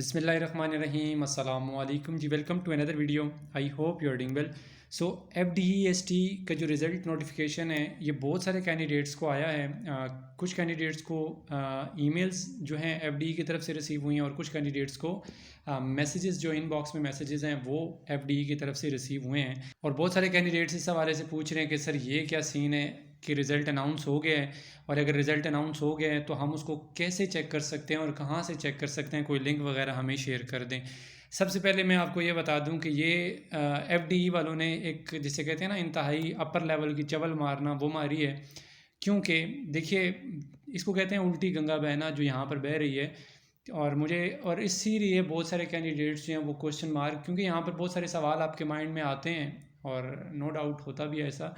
बिस्मिल्लाहिर्रहमानिर्रहीम अस्सलामुअलैकुम जी। Welcome to another video. I hope you are doing well. So FDEST का जो रिज़ल्ट नोटिफिकेशन है ये बहुत सारे कैंडिडेट्स को आया है। कुछ कैंडिडेट्स को ईमेल्स जो हैं FDE की तरफ से रिसीव हुई हैं और कुछ कैंडिडेट्स को मैसेजेस जो इनबॉक्स में मैसेजेस हैं वो FDE की तरफ से रिसीव हुए हैं। और बहुत सारे कैंडिडेट्स इस हवाले से पूछ रहे हैं कि सर ये क्या सीन है कि रिज़ल्ट अनाउंस हो गया है, और अगर रिज़ल्ट अनाउंस हो गया है तो हम उसको कैसे चेक कर सकते हैं और कहाँ से चेक कर सकते हैं, कोई लिंक वगैरह हमें शेयर कर दें। सबसे पहले मैं आपको ये बता दूं कि ये FDE वालों ने एक जिसे कहते हैं ना इंतहाई अपर लेवल की चवल मारना वो मारी है। क्योंकि देखिए इसको कहते हैं उल्टी गंगा बहना जो यहाँ पर बह रही है। और इसीलिए बहुत सारे कैंडिडेट्स जो हैं वो क्वेश्चन मार्क, क्योंकि यहाँ पर बहुत सारे सवाल आपके माइंड में आते हैं और नो डाउट होता भी है ऐसा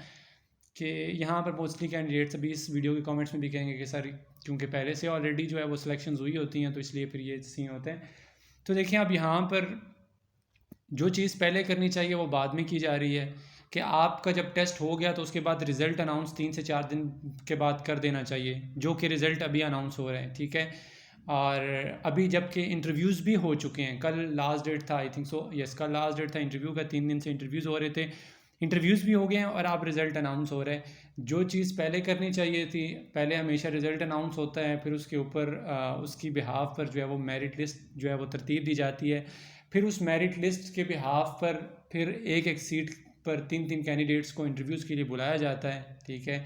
कि यहाँ पर मोस्टली कैंडिडेट्स अभी इस वीडियो के कमेंट्स में भी कहेंगे कि सर क्योंकि पहले से ऑलरेडी जो है वो सिलेक्शन हुई होती हैं तो इसलिए फिर ये सीन होते हैं। तो देखिए अब यहाँ पर जो चीज़ पहले करनी चाहिए वो बाद में की जा रही है कि आपका जब टेस्ट हो गया तो उसके बाद रिज़ल्ट अनाउंस 3 से 4 दिन के बाद कर देना चाहिए, जो कि रिज़ल्ट अभी अनाउंस हो रहे हैं, ठीक है। और अभी जबकि इंटरव्यूज़ भी हो चुके हैं, कल लास्ट डेट था, आई थिंक सो, यस कल लास्ट डेट था इंटरव्यू का। 3 दिन से इंटरव्यूज़ हो रहे थे, इंटरव्यूज़ भी हो गए हैं और अब रिज़ल्ट अनाउंस हो रहा है। जो चीज़ पहले करनी चाहिए थी, पहले हमेशा रिज़ल्ट अनाउंस होता है, फिर उसके ऊपर उसकी बिहाफ पर जो है वो मेरिट लिस्ट जो है वो तरतीब दी जाती है। फिर उस मेरिट लिस्ट के बिहाफ पर फिर एक एक सीट पर 3 3 कैंडिडेट्स को इंटरव्यूज़ के लिए बुलाया जाता है, ठीक है।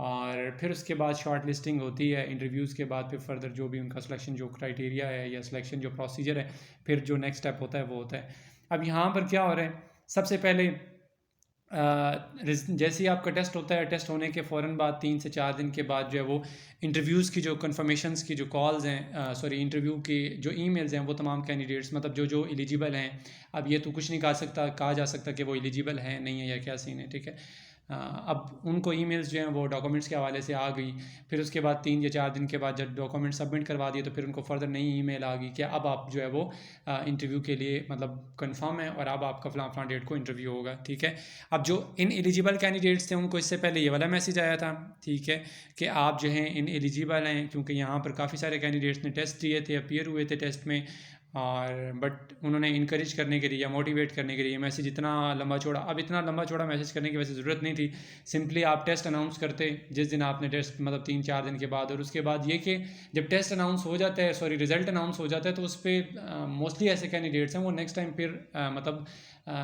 और फिर उसके बाद शॉर्ट लिस्टिंग होती है। इंटरव्यूज़ के बाद फिर फर्दर जो भी उनका सिलेक्शन जो क्राइटेरिया है या सिलेक्शन जो प्रोसीजर है, फिर जो नेक्स्ट स्टेप होता है वो होता है। अब यहाँ पर क्या हो रहा है, सबसे पहले जैसे ही आपका टेस्ट होता है, टेस्ट होने के फ़ौरन बाद 3 से 4 दिन के बाद जो है वो इंटरव्यूज़ की जो कन्फर्मेशंस की जो कॉल्स हैं, सॉरी इंटरव्यू की जो ईमेल्स हैं, वो तमाम कैंडिडेट्स मतलब जो जो एलिजिबल हैं, अब ये तो कुछ नहीं कहा जा सकता कि वो एलिजिबल हैं नहीं है या क्या सीन है, ठीक है। अब उनको ईमेल्स जो हैं वो डॉक्यूमेंट्स के हवाले से आ गई। फिर उसके बाद 3 या 4 दिन के बाद जब डॉक्यूमेंट सबमिट करवा दिए तो फिर उनको फर्दर नई ईमेल आ गई कि अब आप जो है वो इंटरव्यू के लिए मतलब कंफर्म है और अब आपका फ़लाँ डेट को इंटरव्यू होगा, ठीक है। अब जो इन एलिजिबल कैंडिडेट्स थे उनको इससे पहले ये वाला मैसेज आया था, ठीक है, कि आप जो हैं इन एलिजिबल हैं, क्योंकि यहाँ पर काफ़ी सारे कैंडिडेट्स ने टेस्ट दिए थे, अपीयर हुए थे टेस्ट में, और बट उन्होंने इनकरेज करने के लिए या मोटिवेट करने के लिए मैसेज इतना लंबा चौड़ा, अब इतना लंबा चौड़ा मैसेज करने की वैसे ज़रूरत नहीं थी। सिंपली आप टेस्ट अनाउंस करते जिस दिन आपने टेस्ट मतलब 3 4 दिन के बाद, और उसके बाद ये कि जब टेस्ट अनाउंस हो जाता है, सॉरी रिज़ल्ट अनाउंस हो जाता है, तो उस पर मोस्टली ऐसे कैंडिडेट्स हैं वो नेक्स्ट टाइम फिर मतलब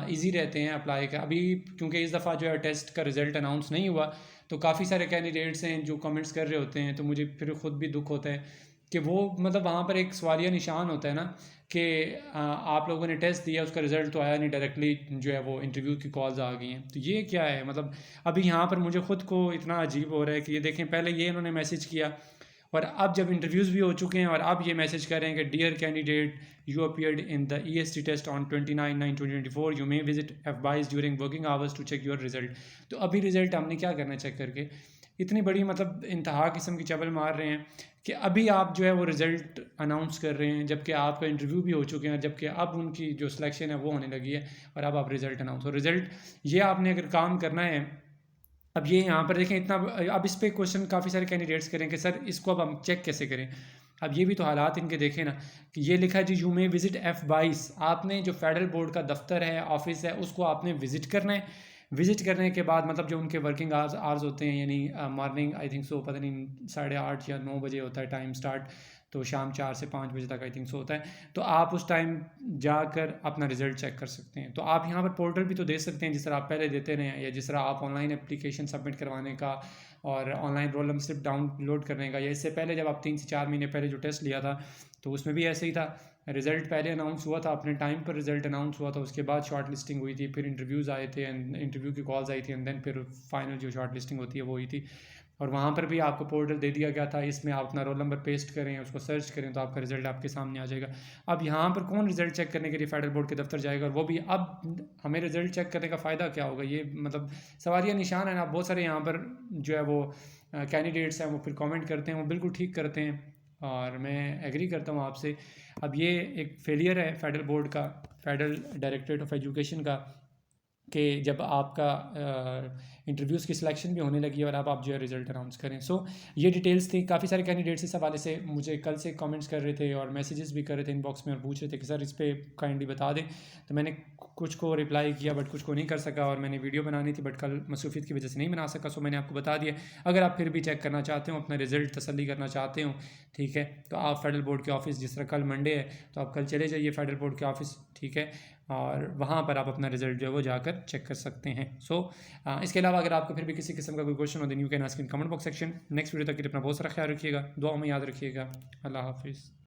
ईजी रहते हैं अप्लाई का। अभी क्योंकि इस दफ़ा जो है टेस्ट का रिज़ल्ट अनाउंस नहीं हुआ तो काफ़ी सारे कैंडिडेट्स हैं जो कमेंट्स कर रहे होते हैं, तो मुझे फिर ख़ुद भी दुख होता है कि वो मतलब वहाँ पर एक सवालिया निशान होता है ना कि आप लोगों ने टेस्ट दिया, उसका रिज़ल्ट तो आया नहीं, डायरेक्टली जो है वो इंटरव्यू की कॉल्स आ गई हैं, तो ये क्या है। मतलब अभी यहाँ पर मुझे ख़ुद को इतना अजीब हो रहा है कि ये देखें, पहले ये इन्होंने मैसेज किया और अब जब इंटरव्यूज़ भी हो चुके हैं और अब ये मैसेज कर रहे हैं कि dear candidate, you appeared in the EST test on 29/9/2024, you may visit FBIS during working hours to check your result. तो अभी रिज़ल्ट हमने क्या करना चेक करके, इतनी बड़ी मतलब इंतहा किस्म की चबल मार रहे हैं कि अभी आप जो है वो रिज़ल्ट अनाउंस कर रहे हैं जबकि आपका इंटरव्यू भी हो चुके हैं, जबकि अब उनकी जो सिलेक्शन है वो होने लगी है और अब आप रिज़ल्ट अनाउंस हो रिज़ल्ट, ये आपने अगर काम करना है। अब ये यहाँ पर देखें इतना, अब इस पे क्वेश्चन काफ़ी सारे कैंडिडेट्स करें कि सर इसको अब हम चेक कैसे करें। अब ये भी तो हालात इनके देखें ना कि ये लिखा है जी यू मे विजिट F22, आपने जो फेडरल बोर्ड का दफ्तर है, ऑफिस है, उसको आपने विज़िट करना है। विज़िट करने के बाद मतलब जो उनके वर्किंग आवर्स होते हैं, यानी मॉर्निंग आई थिंक सो पता नहीं 8:30 या 9 बजे होता है टाइम स्टार्ट, तो शाम 4 से 5 बजे तक आई थिंक सो होता है। तो आप उस टाइम जाकर अपना रिज़ल्ट चेक कर सकते हैं। तो आप यहाँ पर पोर्टल भी तो दे सकते हैं जिस तरह आप पहले देते रहे हैं, या जिस तरह आप ऑनलाइन एप्लीकेशन सबमिट करवाने का और online roll number slip download करने का, या इससे पहले जब आप 3 से 4 महीने पहले जो टेस्ट लिया था तो उसमें भी ऐसे ही था। रिज़ल्ट पहले अनाउंस हुआ था, अपने टाइम पर रिज़ल्ट अनाउंस हुआ था, उसके बाद शॉर्ट लिस्टिंग हुई थी, फिर इंटरव्यूज़ आए थे एंड इंटरव्यू की कॉल्स आई थी, एंड देन फिर फाइनल जो शॉर्ट लिस्टिंग होती है वो हुई थी। और वहाँ पर भी आपको पोर्टल दे दिया गया था, इसमें आप अपना रोल नंबर पेस्ट करें, उसको सर्च करें तो आपका रिज़ल्ट आपके सामने आ जाएगा। अब यहाँ पर कौन रिज़ल्ट चेक करने के लिए फेडरल बोर्ड के दफ्तर जाएगा, और वो भी अब हमें रिज़ल्ट चेक करने का फ़ायदा क्या होगा, ये मतलब सवालिया निशान है ना। बहुत सारे यहाँ पर जो है वो कैंडिडेट्स हैं वो फिर कमेंट करते हैं, वो बिल्कुल ठीक करते हैं और मैं एग्री करता हूँ आपसे। अब ये एक फेलियर है फेडरल बोर्ड का, फेडरल डायरेक्टरेट ऑफ एजुकेशन का, कि जब आपका इंटरव्यूज़ की सिलेक्शन भी होने लगी है और अब आप जो है रिज़ल्ट अनाउंस करें। सो ये डिटेल्स थी। काफ़ी सारे कैंडिडेट्स इस हवाले से मुझे कल से कमेंट्स कर रहे थे और मैसेजेस भी कर रहे थे इनबॉक्स में और पूछ रहे थे कि सर इस पे काइंडली बता दें। तो मैंने कुछ को रिप्लाई किया बट कुछ को नहीं कर सका, और मैंने वीडियो बनानी थी बट कल मसरूफियत की वजह से नहीं बना सका। सो मैंने आपको बता दिया। अगर आप फिर भी चेक करना चाहते हो, अपना रिज़ल्ट तसल्ली करना चाहते हो, ठीक है, तो आप फेडरल बोर्ड के ऑफिस, जिस तरह कल मंडे है तो आप कल चले जाइए फेडरल बोर्ड के ऑफिस, ठीक है, और वहाँ पर आप अपना रिजल्ट जो है वो जाकर चेक कर सकते हैं। सो इसके अलावा अगर आपको फिर भी किसी किस्म का कोई क्वेश्चन हो, then you can ask in comment box section. Next video तक के लिए अपना बहुत सारा ख्याल रखिएगा, दुआ में याद रखिएगा। अल्लाह हाफिज़।